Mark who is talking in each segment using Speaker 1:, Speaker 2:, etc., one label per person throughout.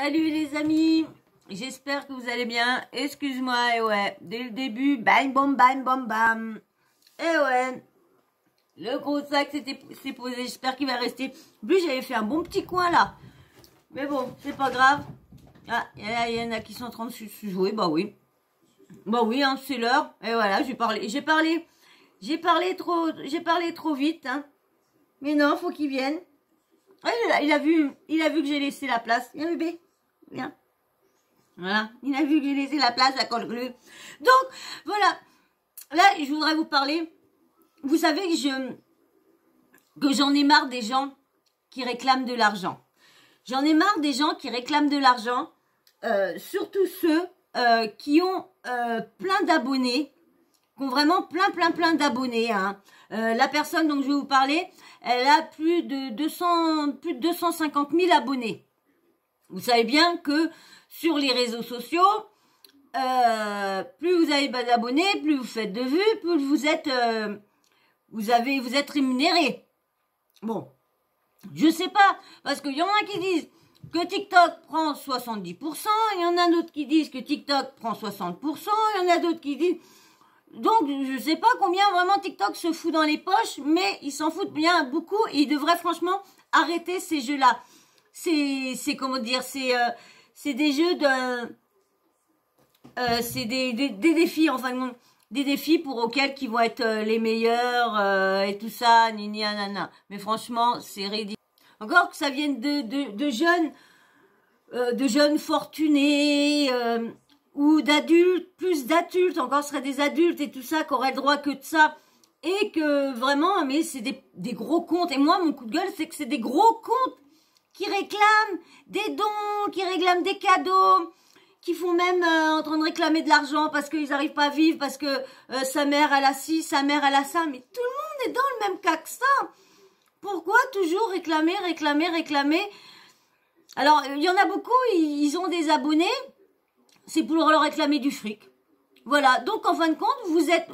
Speaker 1: Salut les amis, j'espère que vous allez bien. Excuse-moi, et ouais, dès le début, bang, bam, bam, bam, bam. Et ouais, le gros sac s'est posé, j'espère qu'il va rester. En plus, j'avais fait un bon petit coin là. Mais bon, c'est pas grave. Ah, il y en a qui sont en train de se jouer, bah oui. Bah oui, hein, c'est l'heure. Et voilà, j'ai parlé trop vite, hein. Mais non, faut qu'il vienne. Ah, il a vu que j'ai laissé la place. Viens bébé, viens. Voilà, il a vu que j'ai laissé la place à Colglue. Donc, voilà. Là, je voudrais vous parler. Vous savez que j'en ai marre des gens qui réclament de l'argent. J'en ai marre des gens qui réclament de l'argent. Surtout ceux qui ont plein d'abonnés. Qui ont vraiment plein d'abonnés. Hein. La personne dont je vais vous parler, elle a plus de 250 000 abonnés. Vous savez bien que sur les réseaux sociaux, plus vous avez d'abonnés, plus vous faites de vues, plus vous êtes rémunéré. Bon, je sais pas, parce qu'il y en a qui disent que TikTok prend 70%, il y en a d'autres qui disent que TikTok prend 60%, il y en a d'autres qui disent... Donc, je sais pas combien vraiment TikTok se fout dans les poches, mais ils s'en foutent bien beaucoup et ils devraient franchement arrêter ces jeux-là. C'est comment dire, c'est des jeux de... c'est des défis, enfin, des défis auxquels qui vont être les meilleurs et tout ça, nini, nanana. Mais franchement, c'est ridicule. Encore que ça vienne de jeunes fortunés... ou d'adultes, plus d'adultes, encore ce seraient des adultes et tout ça, qui auraient le droit que de ça, et que vraiment, mais c'est des gros comptes, et moi, mon coup de gueule, c'est que c'est des gros comptes qui réclament des dons, qui réclament des cadeaux, qui font même en train de réclamer de l'argent parce qu'ils n'arrivent pas à vivre, parce que sa mère, elle a ci, sa mère, elle a ça, mais tout le monde est dans le même cas que ça. Pourquoi toujours réclamer? Alors, il y en a beaucoup, ils ont des abonnés, c'est pour leur réclamer du fric. Voilà, donc en fin de compte, vous êtes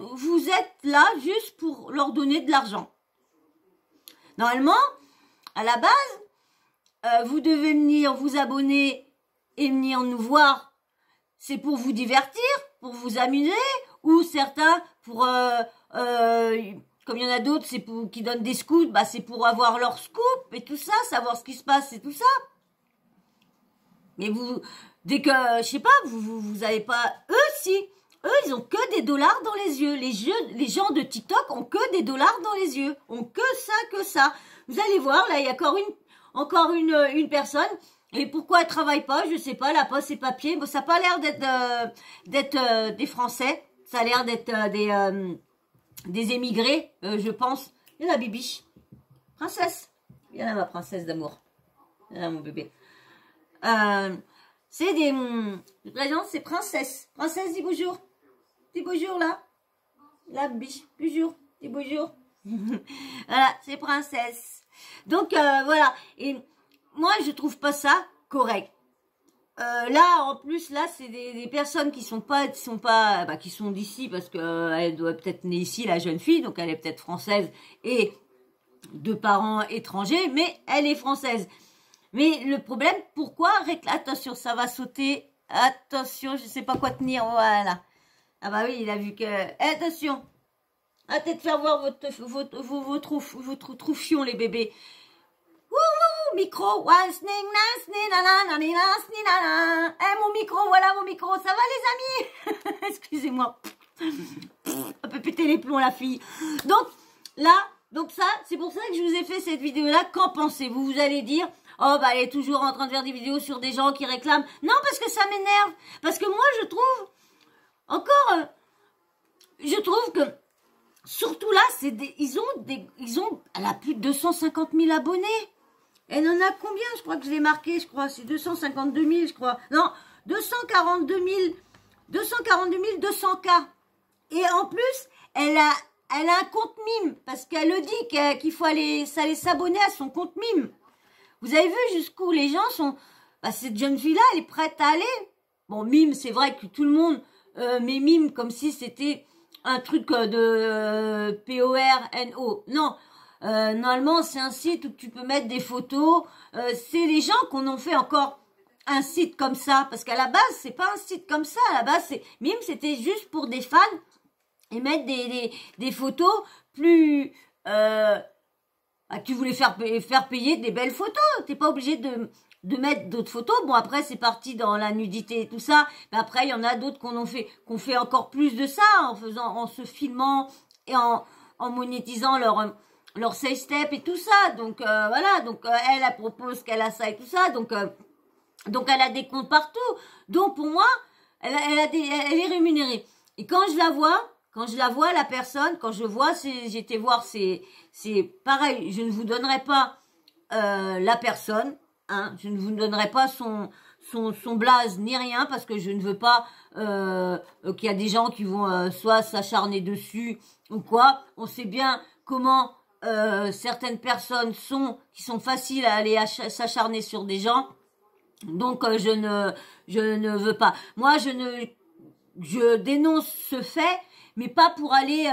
Speaker 1: là juste pour leur donner de l'argent. Normalement, à la base, vous devez venir vous abonner et venir nous voir. C'est pour vous divertir, pour vous amuser, ou certains pour... comme il y en a d'autres, c'est pour qui donnent des scoops, bah c'est pour avoir leur scoop et tout ça, savoir ce qui se passe et tout ça. Mais vous... Dès que, je sais pas, vous avez pas... Eux, ils ont que des dollars dans les yeux. Les gens de TikTok ont que des dollars dans les yeux. Ont que ça. Vous allez voir, là, il y a encore une personne. Et pourquoi elle travaille pas, je sais pas, elle a pas ses papiers. Bon, ça n'a pas l'air d'être des Français. Ça a l'air d'être des émigrés, je pense. Il y en a Bibiche. Princesse. Il y en a ma princesse d'amour. Il y en a mon bébé. C'est des... Je présente, c'est princesse. Princesse, dis bonjour. Dis bonjour, là. Là, biche. Bonjour. Dis bonjour. Voilà, c'est princesse. Donc, voilà. Et moi, je trouve pas ça correct. Là, en plus, là, c'est des personnes qui sont d'ici, parce que elle doit peut-être née ici, la jeune fille. Donc, elle est peut-être française et de parents étrangers, mais elle est française. Mais le problème, pourquoi attention, ça va sauter. Attention, je sais pas quoi tenir. Voilà. Ah bah oui, il a vu que... Attention. Arrêtez de faire voir votre troufion, les bébés. Wouhou, micro. Eh, mon micro, voilà mon micro. Ça va, les amis? Excusez-moi. On peut péter les plombs, la fille. Donc, là, ça, c'est pour ça que je vous ai fait cette vidéo-là. Qu'en pensez-vous? Vous allez dire... Oh, bah, elle est toujours en train de faire des vidéos sur des gens qui réclament. Non, parce que ça m'énerve. Parce que moi, je trouve, je trouve que, surtout là, elle a plus de 250 000 abonnés. Elle en a combien? Je crois que je l'ai marqué, c'est 252 000, je crois. Non, 242 200 K. Et en plus, elle a un compte mime. Parce qu'elle le dit qu'il faut aller s'abonner à son compte mime. Vous avez vu jusqu'où les gens sont... Bah, cette jeune fille-là, elle est prête à aller. Bon, mime, c'est vrai que tout le monde met mime comme si c'était un truc de PORNO. Non, normalement, c'est un site où tu peux mettre des photos. C'est les gens qu'on en fait encore un site comme ça, parce qu'à la base, c'est pas un site comme ça, à la base, Mime, c'était juste pour des fans et mettre des photos plus... tu voulais faire payer des belles photos, t'es pas obligé de mettre d'autres photos. Bon, après, c'est parti dans la nudité et tout ça, mais après, il y en a d'autres qu'on fait encore plus de ça, en se filmant et en monétisant leur save step et tout ça. Donc, voilà, donc elle propose qu'elle a ça et tout ça, donc elle a des comptes partout. Donc, pour moi, elle est rémunérée. Et quand je la vois, la personne, quand je vois, j'étais voir, c'est pareil, je ne vous donnerai pas la personne, hein, je ne vous donnerai pas son blaze ni rien, parce que je ne veux pas qu'il y a des gens qui vont soit s'acharner dessus ou quoi. On sait bien comment certaines personnes qui sont faciles à aller s'acharner sur des gens. Donc je ne veux pas. Moi je dénonce ce fait, mais pas pour aller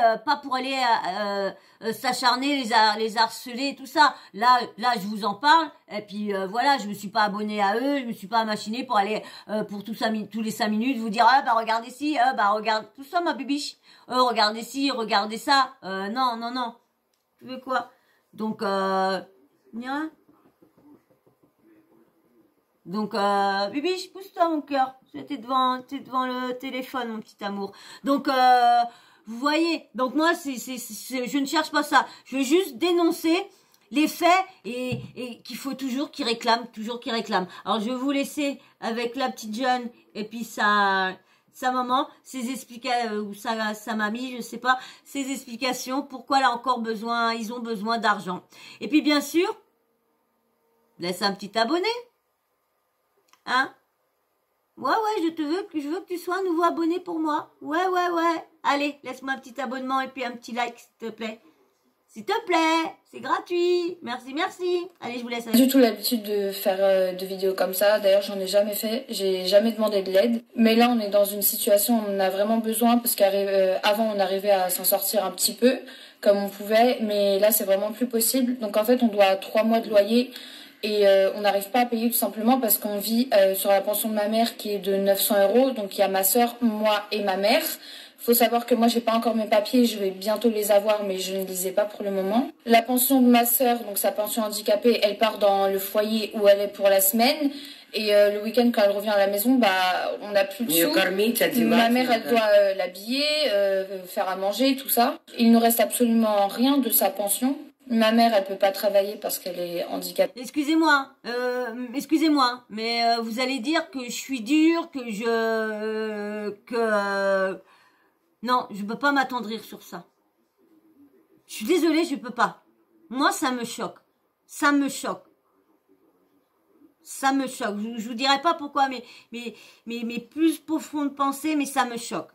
Speaker 1: s'acharner, les harceler et tout ça. Là je vous en parle, et puis voilà, je me suis pas abonnée à eux, je me suis pas machinée pour aller pour tous les 5 minutes vous dire bah regardez ci, bah regarde tout ça ma bibiche, regardez ci, regardez ça. Non, tu veux quoi? Donc rien. Donc, Bibiche, pousse-toi, mon cœur. T'es devant le téléphone, mon petit amour. Donc, vous voyez. Donc, moi, je ne cherche pas ça. Je veux juste dénoncer les faits et qu'il faut toujours qu'ils réclament. Alors, je vais vous laisser avec la petite jeune et puis sa maman, ses explications, ou sa mamie, je sais pas, ses explications, pourquoi ils ont besoin d'argent. Et puis, bien sûr, laisse un petit abonné. Hein? Ouais, je veux que tu sois un nouveau abonné pour moi. Ouais. Allez, laisse-moi un petit abonnement et puis un petit like, s'il te plaît. S'il te plaît, c'est gratuit. Merci. Allez, je vous laisse.
Speaker 2: J'ai du tout l'habitude de faire de vidéos comme ça. D'ailleurs, j'en ai jamais fait. J'ai jamais demandé de l'aide. Mais là, on est dans une situation où on en a vraiment besoin parce qu'avant, on arrivait à s'en sortir un petit peu comme on pouvait. Mais là, c'est vraiment plus possible. Donc, en fait, on doit 3 mois de loyer. Et on n'arrive pas à payer tout simplement parce qu'on vit sur la pension de ma mère qui est de 900 €. Donc il y a ma soeur, moi et ma mère. Faut savoir que moi j'ai pas encore mes papiers, je vais bientôt les avoir mais je ne les ai pas pour le moment. La pension de ma soeur, donc sa pension handicapée, elle part dans le foyer où elle est pour la semaine. Et le week-end quand elle revient à la maison, on n'a plus de sous. Ma mère elle doit l'habiller, faire à manger, tout ça. Il ne reste absolument rien de sa pension. Ma mère, elle peut pas travailler parce qu'elle est handicapée.
Speaker 1: Excusez-moi, mais vous allez dire que je suis dure, non, je peux pas m'attendrir sur ça. Je suis désolée, je peux pas. Moi, ça me choque. Je vous dirai pas pourquoi, mais plus profonde pensée, mais ça me choque.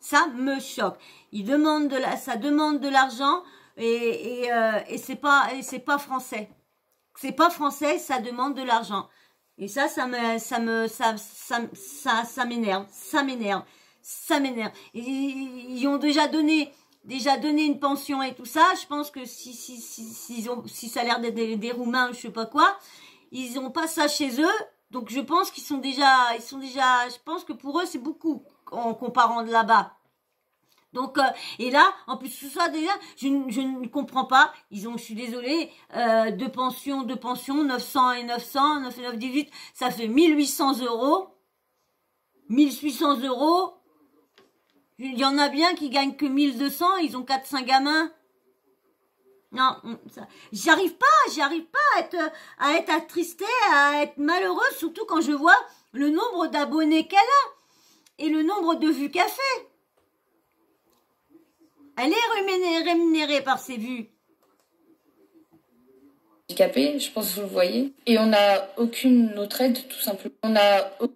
Speaker 1: Ça demande de l'argent. Et c'est pas français. C'est pas français, ça demande de l'argent. Et ça m'énerve. Ils ont déjà donné une pension et tout ça. Je pense que si ça a l'air d'être des Roumains, je sais pas quoi, ils ont pas ça chez eux. Donc je pense qu'ils sont déjà, je pense que pour eux c'est beaucoup en comparant de là-bas. Donc et là en plus tout ça déjà je ne comprends pas, je suis désolée, deux pensions 900 et 900 9 et 9 18 ça fait 1800 €. Il y en a bien qui gagnent que 1200, ils ont 4-5 gamins. Non, j'arrive pas à être attristée, à être malheureuse, surtout quand je vois le nombre d'abonnés qu'elle a et le nombre de vues qu'elle fait. Elle est rémunérée par ses vues.
Speaker 2: Handicapée, je pense que vous le voyez. Et on n'a aucune autre aide, tout simplement.
Speaker 1: Attends,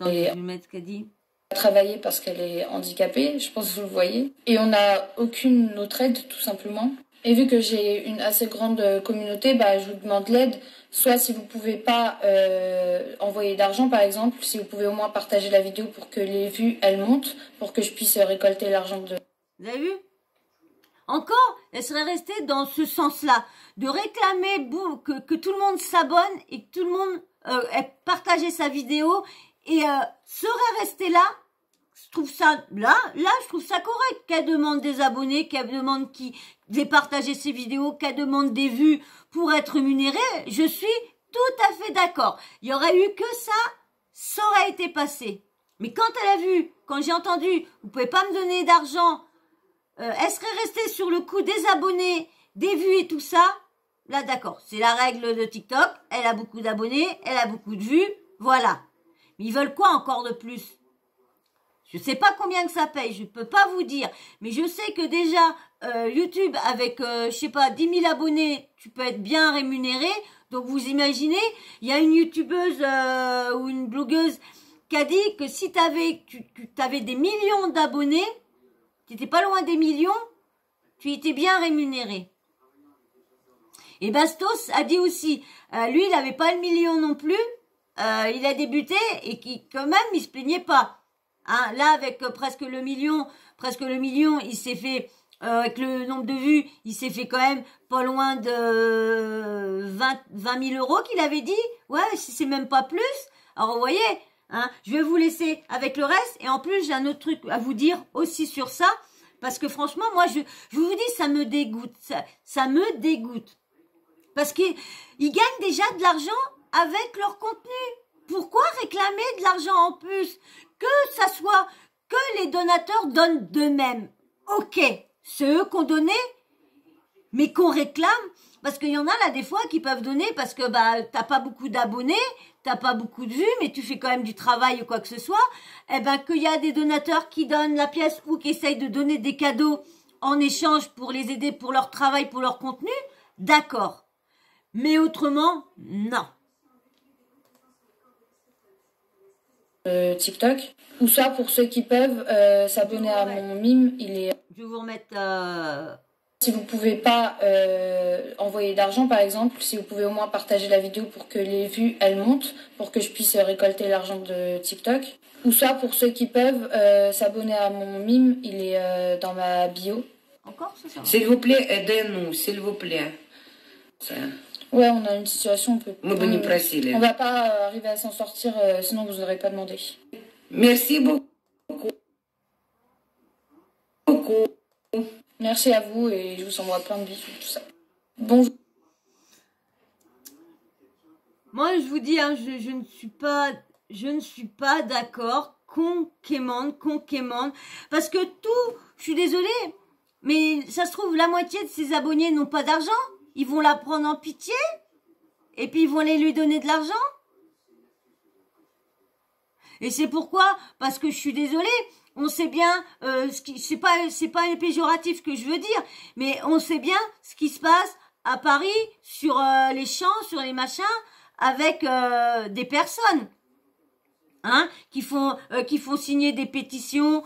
Speaker 1: je vais mettre ce qu'elle dit.
Speaker 2: Travailler parce qu'elle est handicapée, je pense que vous le voyez. Et on n'a aucune autre aide, tout simplement. Et vu que j'ai une assez grande communauté, je vous demande l'aide. Soit si vous pouvez pas envoyer d'argent, par exemple, si vous pouvez au moins partager la vidéo pour que les vues, elles montent, pour que je puisse récolter l'argent de...
Speaker 1: Vous avez vu? Encore, elle serait restée dans ce sens-là, de réclamer que tout le monde s'abonne et que tout le monde partager sa vidéo et serait restée là, je trouve ça je trouve ça correct qu'elle demande des abonnés, qu'elle demande de partager ses vidéos, qu'elle demande des vues pour être rémunérée. Je suis tout à fait d'accord. Il y aurait eu que ça aurait été passé. Mais quand elle a vu, quand j'ai entendu, vous pouvez pas me donner d'argent, elle serait restée sur le coup des abonnés, des vues et tout ça. Là, d'accord, c'est la règle de TikTok. Elle a beaucoup d'abonnés, elle a beaucoup de vues, voilà. Mais ils veulent quoi encore de plus? Je sais pas combien que ça paye, je peux pas vous dire. Mais je sais que déjà, YouTube, avec, je sais pas, 10 000 abonnés, tu peux être bien rémunéré. Donc, vous imaginez, il y a une YouTubeuse ou une blogueuse qui a dit que si tu avais des millions d'abonnés, tu n'étais pas loin des millions, tu étais bien rémunéré. Et Bastos a dit aussi, lui, il n'avait pas le million non plus, il a débuté et qui, quand même, il se plaignait pas. Hein, là, avec presque le million, il s'est fait, avec le nombre de vues, il s'est fait quand même pas loin de 20 000 euros qu'il avait dit. Ouais, si c'est même pas plus. Alors, vous voyez, hein, je vais vous laisser avec le reste. Et en plus, j'ai un autre truc à vous dire aussi sur ça. Parce que franchement, moi, je vous dis, ça me dégoûte. Ça me dégoûte. Parce qu'ils gagnent déjà de l'argent avec leur contenu. Pourquoi réclamer de l'argent en plus? Que ça soit que les donateurs donnent d'eux-mêmes. Ok, c'est eux qu'on donnait, mais qu'on réclame. Parce qu'il y en a là des fois qui peuvent donner parce que t'as pas beaucoup d'abonnés, t'as pas beaucoup de vues, mais tu fais quand même du travail ou quoi que ce soit. Eh ben qu'il y a des donateurs qui donnent la pièce ou qui essayent de donner des cadeaux en échange pour les aider pour leur travail, pour leur contenu, d'accord. Mais autrement, non.
Speaker 2: TikTok. Ou ça, pour ceux qui peuvent s'abonner à mon mime, il est...
Speaker 1: Je vais vous remettre...
Speaker 2: Si vous pouvez pas envoyer d'argent, par exemple, si vous pouvez au moins partager la vidéo pour que les vues, elles montent, pour que je puisse récolter l'argent de TikTok. Ou ça, pour ceux qui peuvent s'abonner à mon mime, il est dans ma bio.
Speaker 1: Encore, c'est ça.
Speaker 3: S'il vous plaît, aidez-nous, s'il vous plaît. Ça.
Speaker 2: Ouais, on a une situation,
Speaker 3: On
Speaker 2: va pas arriver à s'en sortir, sinon vous n'aurez pas demandé.
Speaker 3: Merci beaucoup.
Speaker 2: Merci à vous et je vous envoie plein de bisous, tout ça. Bonjour.
Speaker 1: Moi, je vous dis, hein, je ne suis pas d'accord. Conquémande. Parce que tout, je suis désolée, mais ça se trouve, la moitié de ces abonnés n'ont pas d'argent. Ils vont la prendre en pitié et puis ils vont aller lui donner de l'argent. Et c'est pourquoi, parce que je suis désolée, on sait bien, c'est pas un péjoratif que je veux dire, mais on sait bien ce qui se passe à Paris sur les champs, sur les machins, avec des personnes. Hein, qui font signer des pétitions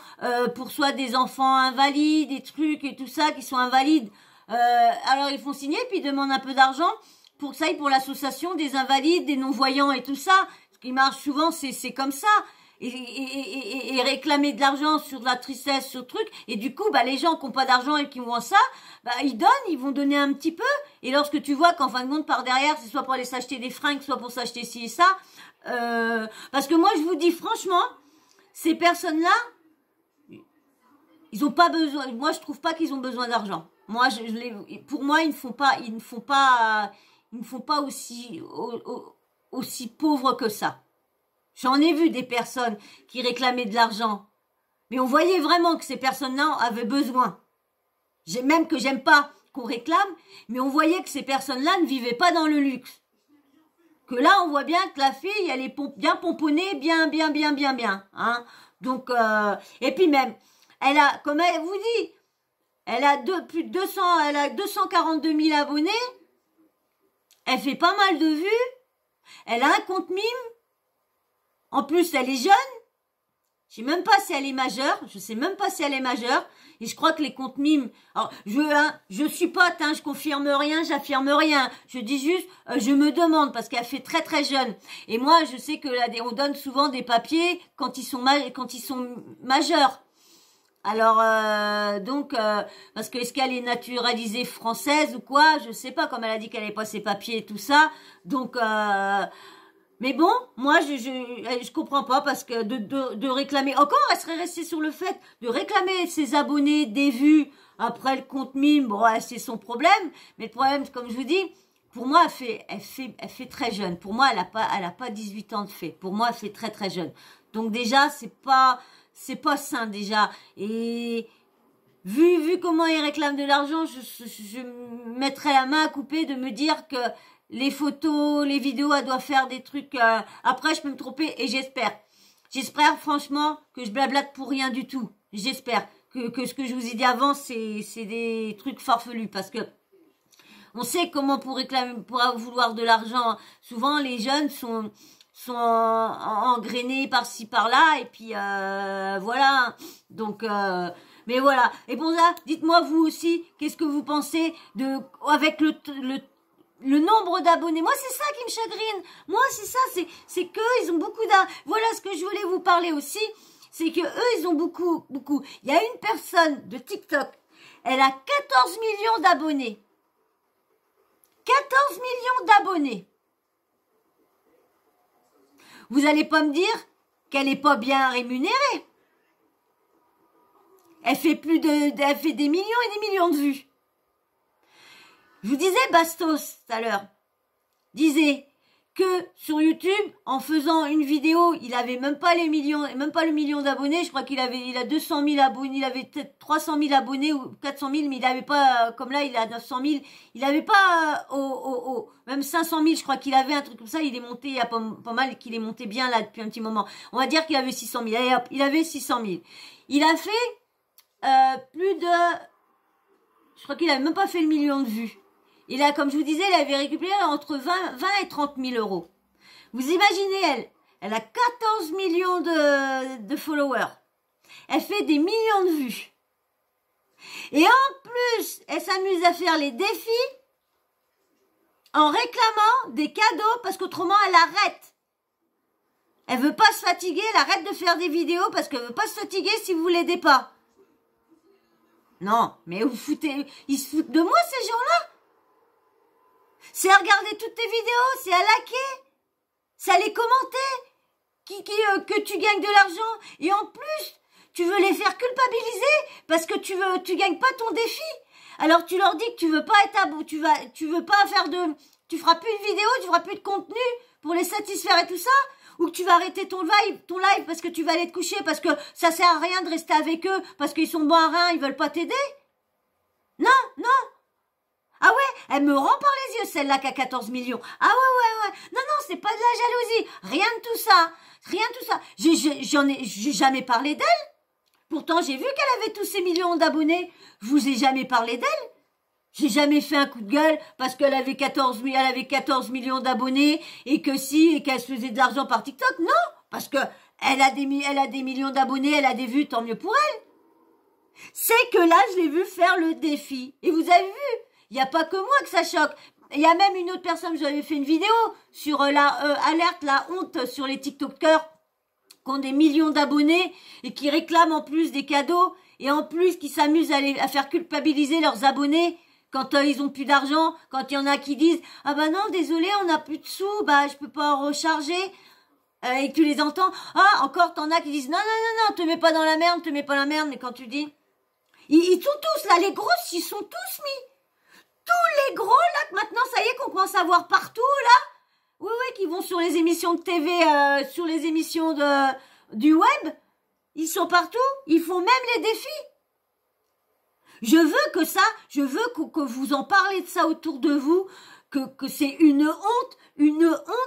Speaker 1: pour soit des enfants invalides, des trucs et tout ça qui sont invalides. Alors ils font signer puis ils demandent un peu d'argent pour que ça aille pour l'association des invalides, des non-voyants et tout ça. Ce qui marche souvent, c'est comme ça. Et réclamer de l'argent sur la tristesse, sur le truc. Et du coup, les gens qui n'ont pas d'argent et qui vont ça, ils donnent, ils vont donner un petit peu. Et lorsque tu vois qu'en fin de compte, par derrière, c'est soit pour aller s'acheter des fringues, soit pour s'acheter ci et ça. Parce que moi, je vous dis franchement, ces personnes-là, ils ont pas besoin. Moi, je trouve pas qu'ils ont besoin d'argent. Moi, pour moi, ils ne font pas aussi pauvres que ça. J'en ai vu des personnes qui réclamaient de l'argent, mais on voyait vraiment que ces personnes-là avaient besoin. Même que j'aime pas qu'on réclame, mais on voyait que ces personnes-là ne vivaient pas dans le luxe. Que là, on voit bien que la fille, elle est bien pomponnée, bien, hein. Donc, et puis même, elle a, comme elle vous dit, elle a plus de 200, elle a 242 000 abonnés. Elle fait pas mal de vues. Elle a un compte mime. En plus, elle est jeune. Je sais même pas si elle est majeure. Et je crois que les comptes mimes, alors, je suis pote, hein, je confirme rien, j'affirme rien. Je dis juste, je me demande parce qu'elle fait très très jeune. Et moi, je sais que là, on donne souvent des papiers quand ils sont majeurs. Alors, parce que est-ce qu'elle est naturalisée française ou quoi? Je sais pas, comme elle a dit qu'elle n'avait pas ses papiers et tout ça. Donc, Mais bon, moi, je comprends pas parce que de réclamer, encore, elle serait restée sur le fait de réclamer ses abonnés des vues après le compte mime. Bon, ouais, c'est son problème. Mais le problème, comme je vous dis, pour moi, elle fait très jeune. Pour moi, elle a pas 18 ans de fait. Pour moi, elle fait très, très jeune. Donc déjà, c'est pas sain, déjà. Et, vu comment il réclame de l'argent, je mettrais la main à couper de me dire que les photos, les vidéos, elle doit faire des trucs. Après, je peux me tromper et j'espère. J'espère franchement que je blablate pour rien du tout. J'espère que ce que je vous ai dit avant, c'est des trucs farfelus parce que on sait comment pour réclamer, pour vouloir de l'argent. Souvent, les jeunes sont engrainés par-ci par-là et puis voilà. Donc mais voilà. Et pour ça, dites-moi vous aussi, qu'est-ce que vous pensez avec le nombre d'abonnés. Moi, c'est ça qui me chagrine. Moi, c'est ça, c'est qu'eux, ils ont beaucoup d'abonnés. Voilà ce que je voulais vous parler aussi. C'est que eux, ils ont beaucoup. Il y a une personne de TikTok. Elle a 14 millions d'abonnés. 14 millions d'abonnés. Vous allez pas me dire qu'elle est pas bien rémunérée. Elle fait des millions et des millions de vues. Je vous disais, Bastos, tout à l'heure, disait que sur YouTube, en faisant une vidéo, il avait même pas les millions, même pas le million d'abonnés. Je crois il a 200 000 abonnés, il avait peut-être 300 000 abonnés ou 400 000, mais il avait pas, comme là, il a 900 000. Il avait pas, même 500 000, je crois qu'il avait un truc comme ça. Il est monté, il y a pas mal qu'il est monté bien là depuis un petit moment. On va dire qu'il avait 600 000. Allez, hop, il avait 600 000. Il a fait, plus de, je crois qu'il avait même pas fait le million de vues. Et là, comme je vous disais, elle avait récupéré entre 20 et 30 000 euros. Vous imaginez, elle a 14 millions de followers. Elle fait des millions de vues. Et en plus, elle s'amuse à faire les défis en réclamant des cadeaux parce qu'autrement, elle arrête. Elle veut pas se fatiguer, elle arrête de faire des vidéos parce qu'elle veut pas se fatiguer si vous l'aidez pas. Non, mais ils se foutent de moi, ces gens-là. C'est à regarder toutes tes vidéos, c'est à liker, c'est à les commenter, que tu gagnes de l'argent. Et en plus, tu veux les faire culpabiliser parce que tu gagnes pas ton défi. Alors tu leur dis que tu veux pas tu veux pas faire tu feras plus de vidéos, tu feras plus de contenu pour les satisfaire et tout ça. Ou que tu vas arrêter ton live parce que tu vas aller te coucher parce que ça sert à rien de rester avec eux parce qu'ils sont bons à rien, ils veulent pas t'aider. Non. Ah ouais, elle me rend par les yeux, celle-là qui a 14 millions. Ah ouais. Non, c'est pas de la jalousie. Rien de tout ça. J'ai jamais parlé d'elle. Pourtant, j'ai vu qu'elle avait tous ces millions d'abonnés. Je vous ai jamais parlé d'elle. J'ai jamais fait un coup de gueule parce qu'elle avait 14 millions d'abonnés et qu'elle se faisait de l'argent par TikTok. Non, parce que elle a des millions d'abonnés, elle a des vues, tant mieux pour elle. C'est que là, je l'ai vu faire le défi. Et vous avez vu, il n'y a pas que moi que ça choque. Il y a même une autre personne, j'avais fait une vidéo sur la honte sur les TikTokers qui ont des millions d'abonnés et qui réclament en plus des cadeaux et en plus qui s'amusent à faire culpabiliser leurs abonnés quand ils ont plus d'argent, quand il y en a qui disent « Ah bah non, désolé, on n'a plus de sous, bah je peux pas en recharger ». Et que tu les entends, ah encore t'en as qui disent « Non, te mets pas dans la merde, mais quand tu dis… » Ils sont tous là, les grosses, ils sont tous mis. Tous les gros là, que maintenant ça y est qu'on commence à voir partout là. Oui, qui vont sur les émissions de TV, sur les émissions du web. Ils sont partout, ils font même les défis. Je veux que vous en parlez de ça autour de vous, que c'est une honte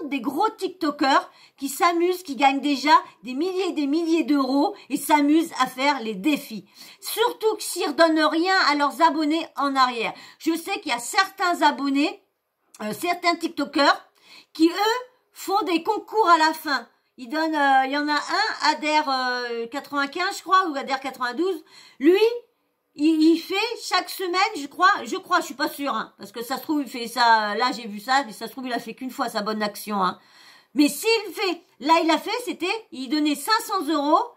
Speaker 1: des gros TikTokers qui s'amusent, qui gagnent déjà des milliers et des milliers d'euros et s'amusent à faire les défis. Surtout que s'ils redonnent rien à leurs abonnés en arrière. Je sais qu'il y a certains abonnés, certains TikTokers, qui eux font des concours à la fin. Ils donnent, il y en a un, Adair 95 je crois, ou Adair 92, lui, il fait chaque semaine, je crois, je suis pas sûre, hein, parce que ça se trouve, il fait ça, là j'ai vu ça, mais ça se trouve, il a fait qu'une fois sa bonne action, hein. Mais s'il fait, là il a fait, il donnait 500 euros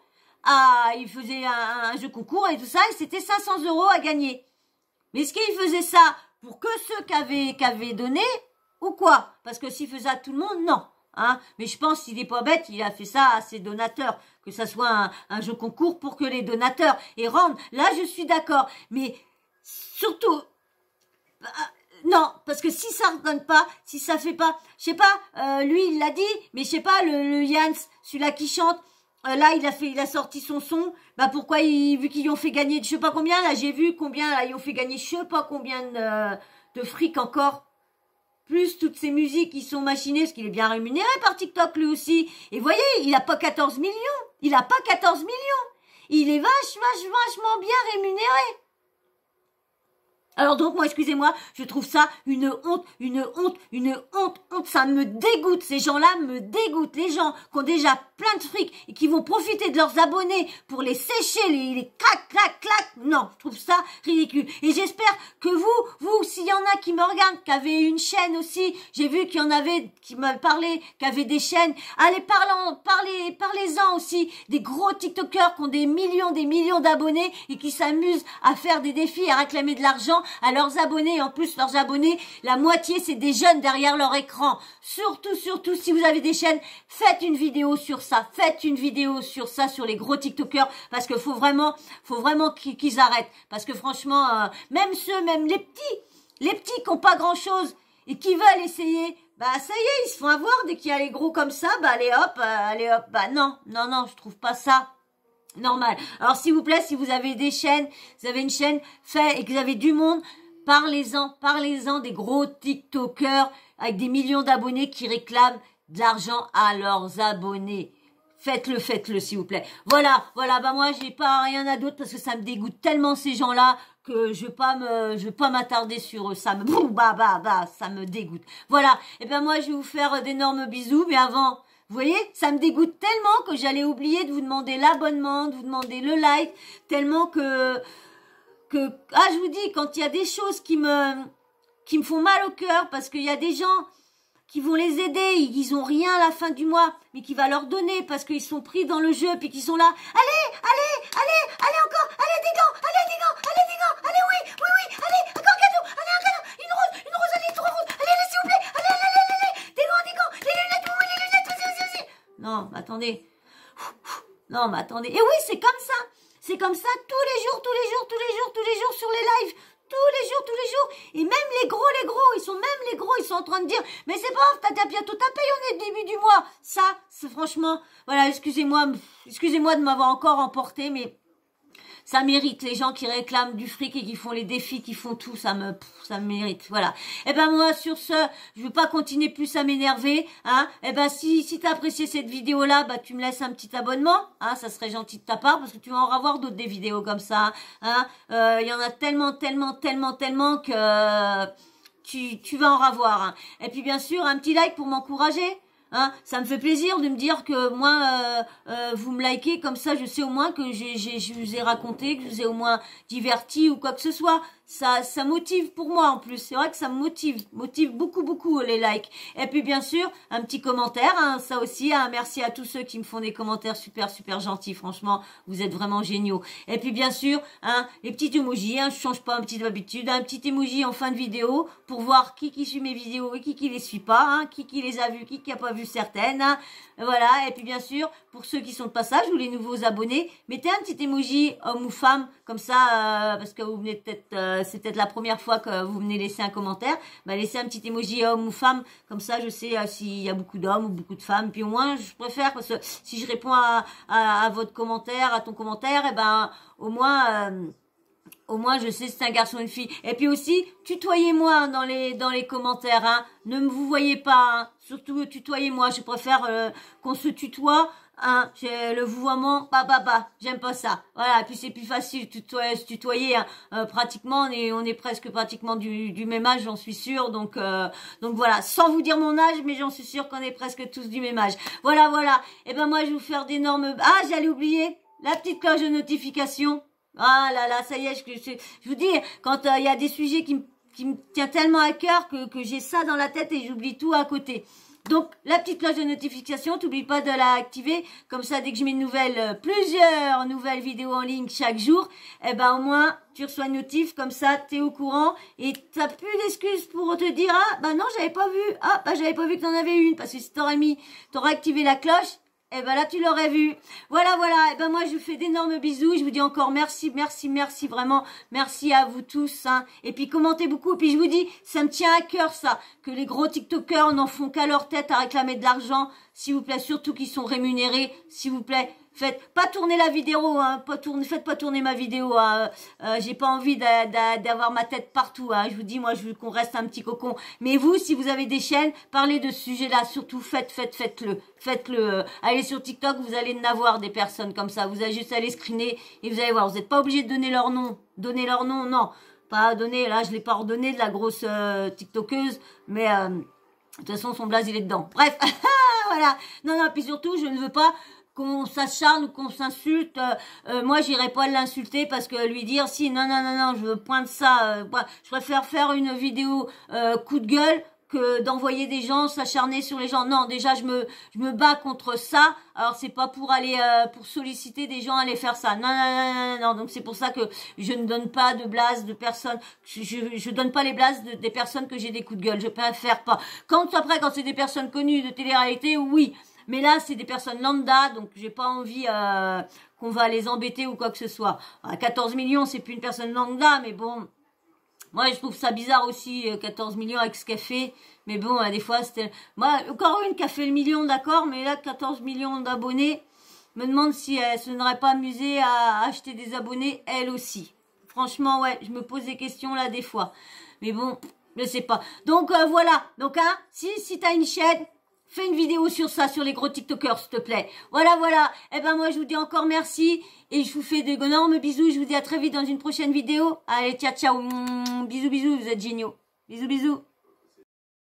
Speaker 1: il faisait un jeu concours et tout ça, et c'était 500 euros à gagner. Mais est-ce qu'il faisait ça pour que ceux qui avaient donné, ou quoi? Parce que s'il faisait à tout le monde, non. hein. Mais je pense qu'il est pas bête, il a fait ça à ses donateurs, que ça soit un jeu concours pour que les donateurs et rendent. Là, je suis d'accord, mais surtout, non, parce que si ça redonne pas, si ça fait pas, je sais pas, lui il l'a dit, mais je sais pas, le Jans, celui-là qui chante, là il a sorti son son, bah pourquoi vu qu'ils ont fait gagner, je sais pas combien, là j'ai vu combien, là ils ont fait gagner je sais pas combien de fric encore, plus toutes ces musiques qui sont machinées, parce qu'il est bien rémunéré par TikTok lui aussi, et vous voyez, il a pas 14 millions, il a pas 14 millions, il est vachement bien rémunéré. Alors donc moi, excusez-moi, je trouve ça une honte, ça me dégoûte, ces gens-là me dégoûtent, les gens qui ont déjà plein de fric et qui vont profiter de leurs abonnés pour les sécher, les clac, non, je trouve ça ridicule. Et j'espère que vous, s'il y en a qui me regardent, qui avaient une chaîne aussi, j'ai vu qu'il y en avait qui me parlaient, qui avaient des chaînes, allez, parlez-en aussi, des gros TikTokers qui ont des millions d'abonnés et qui s'amusent à faire des défis, à réclamer de l'argent à leurs abonnés, et en plus leurs abonnés, la moitié c'est des jeunes derrière leur écran. Surtout, si vous avez des chaînes, faites une vidéo sur ça, sur les gros TikTokers, parce que faut vraiment qu'ils arrêtent, parce que franchement, même les petits qui ont pas grand chose et qui veulent essayer, bah ça y est, ils se font avoir dès qu'il y a les gros comme ça, bah allez hop, bah non, je trouve pas ça normal. Alors s'il vous plaît, si vous avez des chaînes, vous avez une chaîne fait et que vous avez du monde, parlez-en des gros TikTokers avec des millions d'abonnés qui réclament de l'argent à leurs abonnés. Faites-le s'il vous plaît. Voilà, bah moi j'ai pas rien à d'autre parce que ça me dégoûte tellement ces gens-là que je vais pas m'attarder sur eux, ça me dégoûte. Voilà, et ben moi je vais vous faire d'énormes bisous, mais avant, vous voyez, ça me dégoûte tellement que j'allais oublier de vous demander l'abonnement, de vous demander le like, tellement que je vous dis, quand il y a des choses qui me font mal au cœur, parce qu'il y a des gens qui vont les aider, ils ont rien à la fin du mois, mais qui va leur donner parce qu'ils sont pris dans le jeu, puis qu'ils sont là, allez encore, allez des gants, allez oui, allez, encore cadeau, allez un cadeau, une rose, allez, 3 roses, allez, s'il vous plaît, allez, des gants, les lunettes, oui, les lunettes, vas-y. Non, mais attendez. Et oui, c'est comme ça. C'est comme ça tous les jours sur les lives. Tous les jours. Et même les gros, ils sont en train de dire, mais c'est pas grave, t'as bientôt ta paye, on est au début du mois. Ça, c'est franchement, voilà, excusez-moi de m'avoir encore emporté, mais ça mérite, les gens qui réclament du fric et qui font les défis, qui font tout, ça me mérite, voilà. Et ben moi, sur ce, je veux pas continuer plus à m'énerver, hein. Et ben si t'as apprécié cette vidéo-là, bah tu me laisses un petit abonnement, hein, ça serait gentil de ta part, parce que tu vas en avoir d'autres des vidéos comme ça, hein. Il y en a tellement que tu vas en revoir, hein. Et puis bien sûr, un petit like pour m'encourager. Hein, ça me fait plaisir de me dire que moi, vous me likez, comme ça je sais au moins que je vous ai raconté, que je vous ai au moins diverti ou quoi que ce soit. Ça motive pour moi en plus. C'est vrai que ça me motive beaucoup les likes. Et puis bien sûr, un petit commentaire, hein, ça aussi. Hein, merci à tous ceux qui me font des commentaires super gentils. Franchement, vous êtes vraiment géniaux. Et puis bien sûr, hein, les petits emojis. Hein, je change pas un petit d'habitude. Un petit emoji en fin de vidéo pour voir qui suit mes vidéos et qui les suit pas. Hein, qui les a vus, qui a pas vu certaines. Hein, voilà. Et puis bien sûr, pour ceux qui sont de passage ou les nouveaux abonnés, mettez un petit emoji homme ou femme comme ça, parce que vous venez peut-être c'est peut-être la première fois que vous venez laisser un commentaire, bah laissez un petit emoji homme ou femme, comme ça je sais s'il y a beaucoup d'hommes ou beaucoup de femmes, puis au moins je préfère, parce que si je réponds à votre commentaire, à ton commentaire, et ben au moins je sais si c'est un garçon ou une fille. Et puis aussi, tutoyez-moi dans les commentaires, hein. Ne vous voyez pas, hein. Surtout tutoyez-moi, je préfère qu'on se tutoie. Hein, j'ai le vouvoiement, j'aime pas ça. Voilà, et puis c'est plus facile se tutoyer. Hein. Pratiquement, on est presque pratiquement du même âge, j'en suis sûre. Donc voilà, sans vous dire mon âge, mais j'en suis sûre qu'on est presque tous du même âge. Voilà. Et ben moi, je vais vous faire d'énormes. Ah, j'allais oublier la petite cloche de notification. Ah là, ça y est, je vous dis, quand il y a des sujets qui me tient tellement à cœur que j'ai ça dans la tête et j'oublie tout à côté. Donc, la petite cloche de notification, t'oublie pas de la activer. Comme ça, dès que je mets une nouvelle, plusieurs nouvelles vidéos en ligne chaque jour, eh ben, au moins, tu reçois une notif. Comme ça, t'es au courant. Et t'as plus d'excuses pour te dire, ah, bah non, j'avais pas vu. Ah, bah, j'avais pas vu que t'en avais une. Parce que si t'aurais activé la cloche, eh ben là, tu l'aurais vu. Voilà, voilà. Eh ben moi, je vous fais d'énormes bisous. Je vous dis encore merci, merci, merci, vraiment. Merci à vous tous. Hein. Et puis, commentez beaucoup. Et puis, je vous dis, ça me tient à cœur, ça. Que les gros TikTokers n'en font qu'à leur tête à réclamer de l'argent. S'il vous plaît, surtout qu'ils sont rémunérés. S'il vous plaît, faites pas tourner la vidéo. Hein. Faites pas tourner ma vidéo. Hein. J'ai pas envie d'avoir ma tête partout. Hein. Je vous dis, moi, je veux qu'on reste un petit cocon. Mais vous, si vous avez des chaînes, parlez de ce sujet-là. Surtout, faites-le. Faites-le. Allez sur TikTok, vous allez en avoir des personnes comme ça. Vous allez juste aller screener et vous allez voir. Vous n'êtes pas obligé de donner leur nom. Donner leur nom, non. Pas donner. Là, je l'ai pas ordonné de la grosse TikTokeuse. Mais de toute façon, son blaze, il est dedans. Bref. Voilà. Non, non. Puis surtout, je ne veux pas qu'on s'acharne ou qu'on s'insulte. Moi, j'irai pas l'insulter parce que lui dire si, non, non, non, non, je veux point de ça. Je préfère faire une vidéo coup de gueule que d'envoyer des gens s'acharner sur les gens. Non, déjà je me bats contre ça. Alors c'est pas pour aller pour solliciter des gens à aller faire ça. Non, non, non, non, non. Donc c'est pour ça que je ne donne pas de blase de personnes. Je donne pas les blases des personnes que j'ai des coups de gueule. Je préfère pas. Quand c'est des personnes connues de télé-réalité, oui. Mais là, c'est des personnes lambda, donc j'ai pas envie qu'on va les embêter ou quoi que ce soit. À 14 millions, c'est plus une personne lambda, mais bon. Moi, je trouve ça bizarre aussi, 14 millions avec ce qu'elle fait. Mais bon, des fois, c'était... Moi, encore une qui a fait le million, d'accord, mais là, 14 millions d'abonnés, me demande si elle se n'aurait pas amusée à acheter des abonnés, elle aussi. Franchement, ouais, je me pose des questions là, des fois. Mais bon, je sais pas. Donc, voilà. Donc, hein, si t'as une chaîne... Fais une vidéo sur ça, sur les gros TikTokers, s'il te plaît. Voilà, voilà. Eh ben, moi, je vous dis encore merci. Et je vous fais d'énormes bisous. Je vous dis à très vite dans une prochaine vidéo. Allez, ciao, ciao. Bisous, bisous. Vous êtes géniaux. Bisous, bisous.